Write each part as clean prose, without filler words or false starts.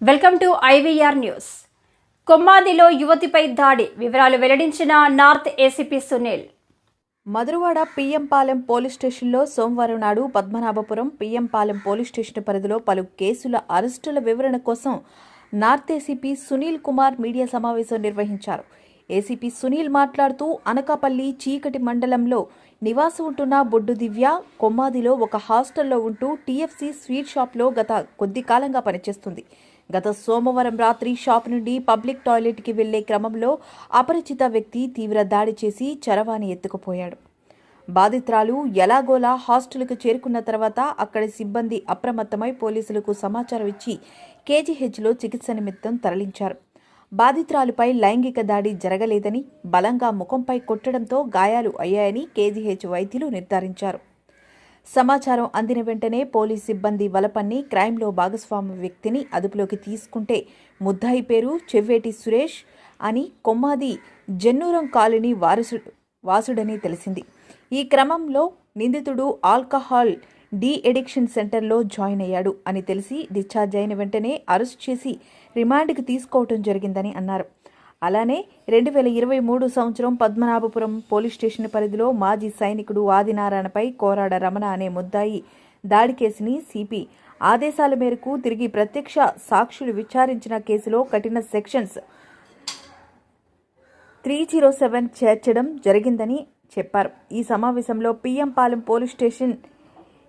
Welcome to IVR news. కొమ్మాదిలో యువతిపై దాడి వివరాలు వెల్లడించిన north ACP Sunil. Madhurawada PM Palem police స్టేషన్లో సోమవారం నాడు పద్మనాభపురం పిఎంపాలెం పోలీస్ స్టేషన్ పరిధిలో పలు కేసుల అరెస్టుల వివరణ కోసం north ACP Sunil Kumar media సమావేశం నిర్వహించారు. ఏసీపీ సునీల్ మాట్లాడుతూ అనకాపల్లి చీకటి మండలంలో నివాసం ఉంటున్న బొడ్డు దివ్య కొమ్మాదిలో ఒక హాస్టల్లో ఉంటూ టీఎఫ్సీ స్వీట్ షాప్లో గత కొద్ది కాలంగా పనిచేస్తుంది. గత సోమవారం రాత్రి షాప్ నుండి పబ్లిక్ టాయిలెట్కి వెళ్లే క్రమంలో అపరిచిత వ్యక్తి తీవ్ర దాడి చేసి చరవాణి ఎత్తుకుపోయాడు. బాధితురాలు ఎలాగోలా హాస్టల్కు చేరుకున్న తర్వాత అక్కడి సిబ్బంది అప్రమత్తమై పోలీసులకు సమాచారం ఇచ్చి కేజీహెచ్లో చికిత్స నిమిత్తం తరలించారు. బాధితురాలుపై లైంగిక దాడి జరగలేదని, బలంగా ముఖంపై కొట్టడంతో గాయాలు అయ్యాయని కేజీహెచ్ వైద్యులు నిర్ధారించారు. సమాచారం అందిన వెంటనే పోలీస్ సిబ్బంది వలపన్ని క్రైమ్లో భాగస్వామి వ్యక్తిని అదుపులోకి తీసుకుంటే ముద్దాయి పేరు చెవ్వేటి సురేష్ అని, కొమ్మాది జన్నూరం కాలనీ వాసుడని తెలిసింది. ఈ క్రమంలో నిందితుడు ఆల్కహాల్ డీ ఎడిక్షన్ సెంటర్లో జాయిన్ అయ్యాడు అని తెలిసి డిశ్చార్జ్ అయిన వెంటనే అరెస్ట్ చేసి రిమాండ్కి తీసుకోవటం జరిగిందని అన్నారు. అలానే 2023 సంవత్సరం పద్మనాభపురం పోలీస్ స్టేషన్ పరిధిలో మాజీ సైనికుడు ఆదినారాయణపై కోరాడ రమణ అనే ముద్దాయి దాడి కేసుని సిపి ఆదేశాల మేరకు తిరిగి ప్రత్యక్ష సాక్షులు విచారించిన కేసులో కఠిన సెక్షన్స్ 307 చేర్చడం జరిగిందని చెప్పారు. ఈ సమావేశంలో PM Palem police station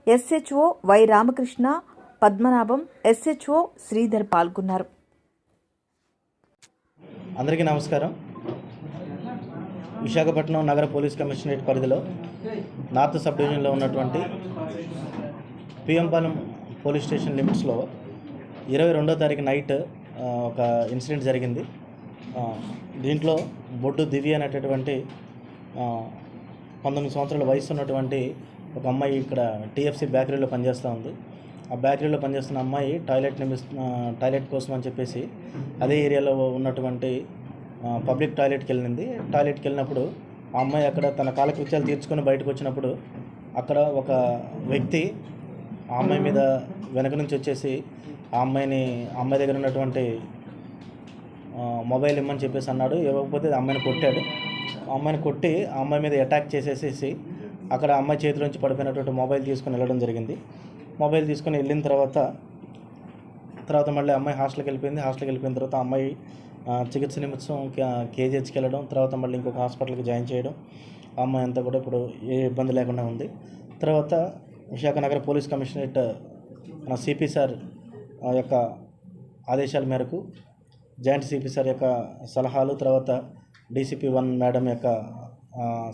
SHO Y Ramakrishna, Padmanabham, SHO Sridhar పాల్గొన్నారు. అందరికీ నమస్కారం. విశాఖపట్నం నగర పోలీస్ కమిషనరేట్ పరిధిలో నార్త్ సబ్ డివిజన్లో ఉన్నటువంటి పిఎంపాలెం పోలీస్ స్టేషన్ లిమిట్స్లో 22వ తారీఖు నైట్ ఒక ఇన్సిడెంట్ జరిగింది. దీంట్లో బొడ్డు దివ్య అనేటటువంటి 19 సంవత్సరాల వయసు ఉన్నటువంటి ఒక అమ్మాయి ఇక్కడ టీఎఫ్సీ బేకరీలో పనిచేస్తూ ఉంది. ఆ బేకరీలో పనిచేస్తున్న అమ్మాయి టాయిలెట్ కోసం అని చెప్పేసి అదే ఏరియాలో ఉన్నటువంటి పబ్లిక్ టాయిలెట్కి వెళ్ళింది. టాయిలెట్కి వెళ్ళినప్పుడు ఆ అమ్మాయి అక్కడ తన కాలకృత్యాలు తీర్చుకొని బయటకు వచ్చినప్పుడు అక్కడ ఒక వ్యక్తి ఆ అమ్మాయి మీద వెనక నుంచి వచ్చేసి ఆ అమ్మాయి దగ్గర ఉన్నటువంటి మొబైల్ ఇమ్మని చెప్పేసి అన్నాడు. ఇవ్వకపోతే ఆ అమ్మాయిని కొట్టాడు. ఆ అమ్మాయిని కొట్టి ఆ అమ్మాయి మీద అటాక్ చేసేసేసి అక్కడ అమ్మాయి చేతిలోంచి పడిపోయినటువంటి మొబైల్ తీసుకొని వెళ్ళడం జరిగింది. మొబైల్ తీసుకొని వెళ్ళిన తర్వాత మళ్ళీ అమ్మాయి హాస్టల్కి వెళ్ళిపోయిన తర్వాత అమ్మాయి చికిత్స నిమిత్తం కేజీహెచ్కి వెళ్ళడం, తర్వాత మళ్ళీ ఇంకొక హాస్పిటల్కి జాయిన్ చేయడం. ఆ అమ్మాయి అంతా కూడా ఇప్పుడు ఏ ఇబ్బంది లేకుండా ఉంది. తర్వాత విశాఖ నగర పోలీస్ కమిషనరేట్ మన సిపి సార్ యొక్క ఆదేశాల మేరకు, జాయింట్ సిపి సార్ యొక్క సలహాలు, తర్వాత డీసీపీ 1 మేడం యొక్క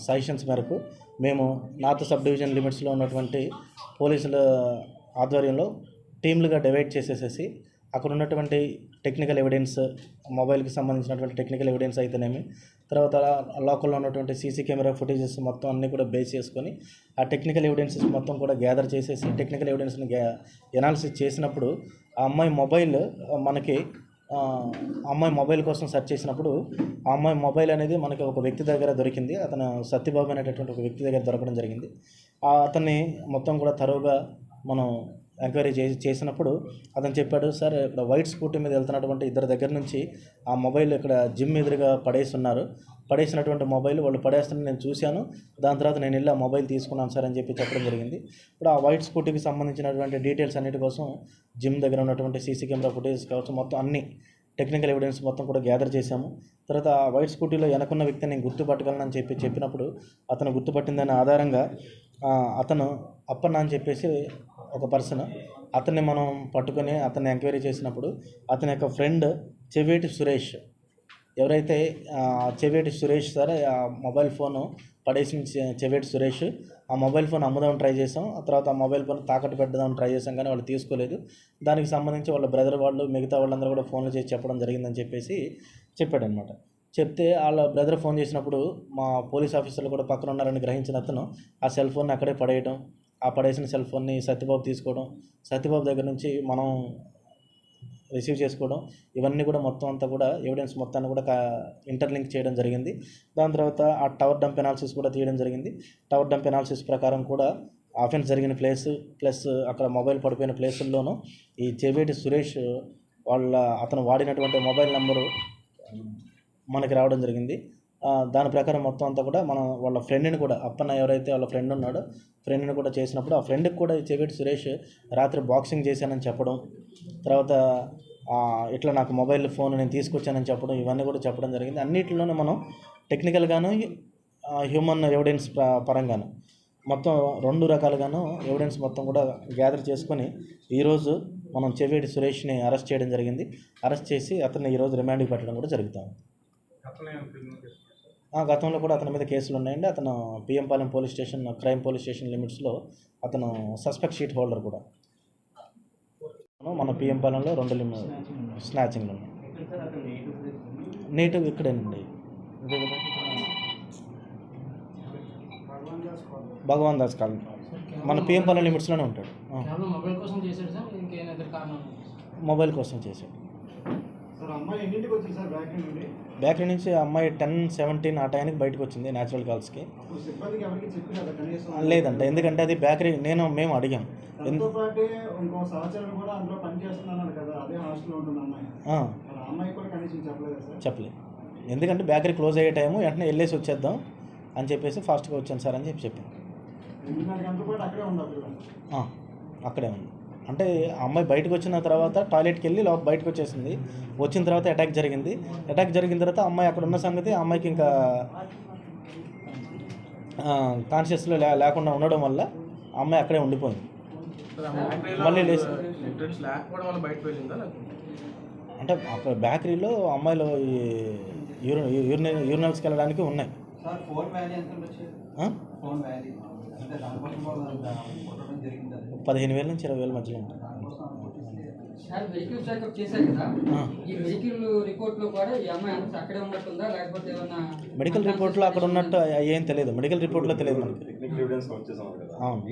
సజెషన్స్ మేరకు మేము నార్త్ సబ్ డివిజన్ లిమిట్స్లో ఉన్నటువంటి పోలీసుల ఆధ్వర్యంలో టీంలుగా డివైడ్ చేసేసేసి అక్కడ ఉన్నటువంటి టెక్నికల్ ఎవిడెన్స్, మొబైల్కి సంబంధించినటువంటి టెక్నికల్ ఎవిడెన్స్ అయితేనేమి, తర్వాత లోకల్లో ఉన్నటువంటి సీసీ కెమెరా ఫుటేజెస్ మొత్తం అన్నీ కూడా బేస్ చేసుకొని ఆ టెక్నికల్ ఎవిడెన్సెస్ మొత్తం కూడా గ్యాదర్ చేసేసి టెక్నికల్ ఎవిడెన్స్ని ఎనాలిసిస్ చేసినప్పుడు ఆ అమ్మాయి మొబైల్ కోసం సెర్చ్ చేసినప్పుడు ఆ అమ్మాయి మొబైల్ అనేది మనకి ఒక వ్యక్తి దగ్గర దొరికింది. అతను సత్యబాబు అనేటటువంటి ఒక వ్యక్తి దగ్గర దొరకడం జరిగింది. అతన్ని మొత్తం కూడా తరువుగా మనం ఎంక్వైరీ చేసినప్పుడు అతను చెప్పాడు, సార్ ఇక్కడ వైట్ స్కూటీ మీద వెళ్తున్నటువంటి ఇద్దరు దగ్గర నుంచి ఆ మొబైల్ ఇక్కడ జిమ్ ఎదురుగా పడేసినటువంటి మొబైల్ వాళ్ళు పడేస్తున్న నేను చూశాను. దాని తర్వాత నేను వెళ్ళి ఆ మొబైల్ తీసుకున్నాను సార్ అని చెప్పడం జరిగింది. ఇప్పుడు ఆ వైట్ స్కూటీకి సంబంధించినటువంటి డీటెయిల్స్ అన్నిటి కోసం జిమ్ దగ్గర ఉన్నటువంటి సీసీ కెమెరా ఫుటేజ్ కావచ్చు, మొత్తం అన్ని టెక్నికల్ ఎవిడెన్స్ మొత్తం కూడా గ్యాదర్ చేశాము. తర్వాత ఆ వైట్ స్కూటీలో వెనకున్న వ్యక్తిని నేను గుర్తుపట్టగలనని చెప్పినప్పుడు అతను గుర్తుపట్టిందనే ఆధారంగా అతను అప్పన్న అని చెప్పేసి ఒక పర్సన్, అతన్ని మనం పట్టుకొని అతన్ని ఎంక్వైరీ చేసినప్పుడు అతని యొక్క ఫ్రెండ్ చెవ్వేటి సురేష్, ఎవరైతే చెవ్వేటి సురేష్ సార్ ఆ మొబైల్ ఫోను పడేసిన చెవ్వేటి సురేష్, ఆ మొబైల్ ఫోన్ అమ్ముదామని ట్రై చేసాం. ఆ తర్వాత ఆ మొబైల్ ఫోన్ తాకట్టు పెట్టదామని ట్రై చేసాం, కానీ వాళ్ళు తీసుకోలేదు. దానికి సంబంధించి వాళ్ళ బ్రదర్ వాళ్ళు మిగతా వాళ్ళందరూ కూడా ఫోన్లు చేసి చెప్పడం జరిగిందని చెప్పేసి చెప్పాడనమాట. చెప్తే వాళ్ళ బ్రదర్ ఫోన్ చేసినప్పుడు మా పోలీస్ ఆఫీసర్లు కూడా పక్కన ఉన్నారని గ్రహించిన అతను ఆ సెల్ ఫోన్ని అక్కడే పడేయడం, ఆ పడేసిన సెల్ ఫోన్ని సత్యబాబు తీసుకోవడం, సత్యబాబు దగ్గర నుంచి మనం రిసీవ్ చేసుకోవడం, ఇవన్నీ కూడా మొత్తం అంతా కూడా ఎవిడెన్స్ మొత్తాన్ని కూడా ఇంటర్లింక్ చేయడం జరిగింది. దాని తర్వాత ఆ టవర్ డంప్ ఎనాలిసిస్ కూడా తీయడం జరిగింది. టవర్ డంప్ ఎనాలిసిస్ ప్రకారం కూడా ఆఫెన్స్ జరిగిన ప్లేస్ ప్లస్ అక్కడ మొబైల్ పడిపోయిన ప్లేసుల్లోనూ ఈ చెవేటి సురేష్ అతను వాడినటువంటి మొబైల్ నెంబరు మనకి రావడం జరిగింది. దాని ప్రకారం మొత్తం అంతా కూడా మనం వాళ్ళ ఫ్రెండ్ని కూడా అప్పన్న ఎవరైతే వాళ్ళ ఫ్రెండ్ ఉన్నాడో ఫ్రెండ్ని కూడా చేసినప్పుడు ఆ ఫ్రెండ్కి కూడా చెవిటి సురేష్ రాత్రి బాక్సింగ్ చేశానని చెప్పడం, తర్వాత ఇట్లా నాకు మొబైల్ ఫోన్ నేను తీసుకొచ్చానని చెప్పడం, ఇవన్నీ కూడా చెప్పడం జరిగింది. అన్నిటిలోనే మనం టెక్నికల్గాను హ్యూమన్ ఎవిడెన్స్ పరంగాను మొత్తం 2 రకాలుగాను ఎవిడెన్స్ మొత్తం కూడా గ్యాదర్ చేసుకొని ఈరోజు మనం చెవిటి సురేష్ని అరెస్ట్ చేయడం జరిగింది. అరెస్ట్ చేసి అతన్ని ఈరోజు రిమాండ్కి పెట్టడం కూడా జరుగుతాం. గతంలో కూడా అతని మీద కేసులు ఉన్నాయండి. అతను PM Palem police station crime police station లిమిట్స్లో అతను సస్పెక్ట్ షీట్ హోల్డర్ కూడా. మన పిఎం పాలెంలో 2 స్నాచింగ్లు ఉన్నాయి. నేటివ్ ఇక్కడేనండి, ఇదే కదా భగవాన్ దాస్ కాలనీ, మన పిఎం పాలెం లిమిట్స్లోనే ఉంటాడు. మొబైల్ కోసం చేశాడు. బ్యాక్ నుంచి అమ్మాయి 10:17 ఆ టైంకి బయటకు వచ్చింది న్యాచురల్ కాల్స్కి. లేదంట, ఎందుకంటే అది బేకరీ మేము అడిగాం. చెప్పలేదు, ఎందుకంటే బేకరీ క్లోజ్ అయ్యే టైము వెంటనే వెళ్ళేసి వచ్చేద్దాం అని చెప్పేసి ఫాస్ట్గా వచ్చాను సార్ అని చెప్పాను. అక్కడే ఉంది. అంటే అమ్మాయి బయటకు వచ్చిన తర్వాత టాయిలెట్కి వెళ్ళి బయటకు వచ్చేసింది. వచ్చిన తర్వాత అటాక్ జరిగింది. అటాక్ జరిగిన తర్వాత అమ్మాయి అక్కడ ఉన్న సంగతి అమ్మాయికి ఇంకా కాన్షియస్లో లేకుండా ఉండడం వల్ల అమ్మాయి అక్కడే ఉండిపోయింది. మళ్ళీ లేచి అంటే అక్కడ బేకరీలో అమ్మాయిలో యూరినల్స్కి వెళ్ళడానికి ఉన్నాయి. 15,000 నుంచి 20,000 మధ్యలో ఉంటుంది. మెడికల్ రిపోర్ట్లో అక్కడ ఉన్నట్టు ఏం తెలియదు. మెడికల్ రిపోర్ట్లో తెలియదు మనకి. అవును.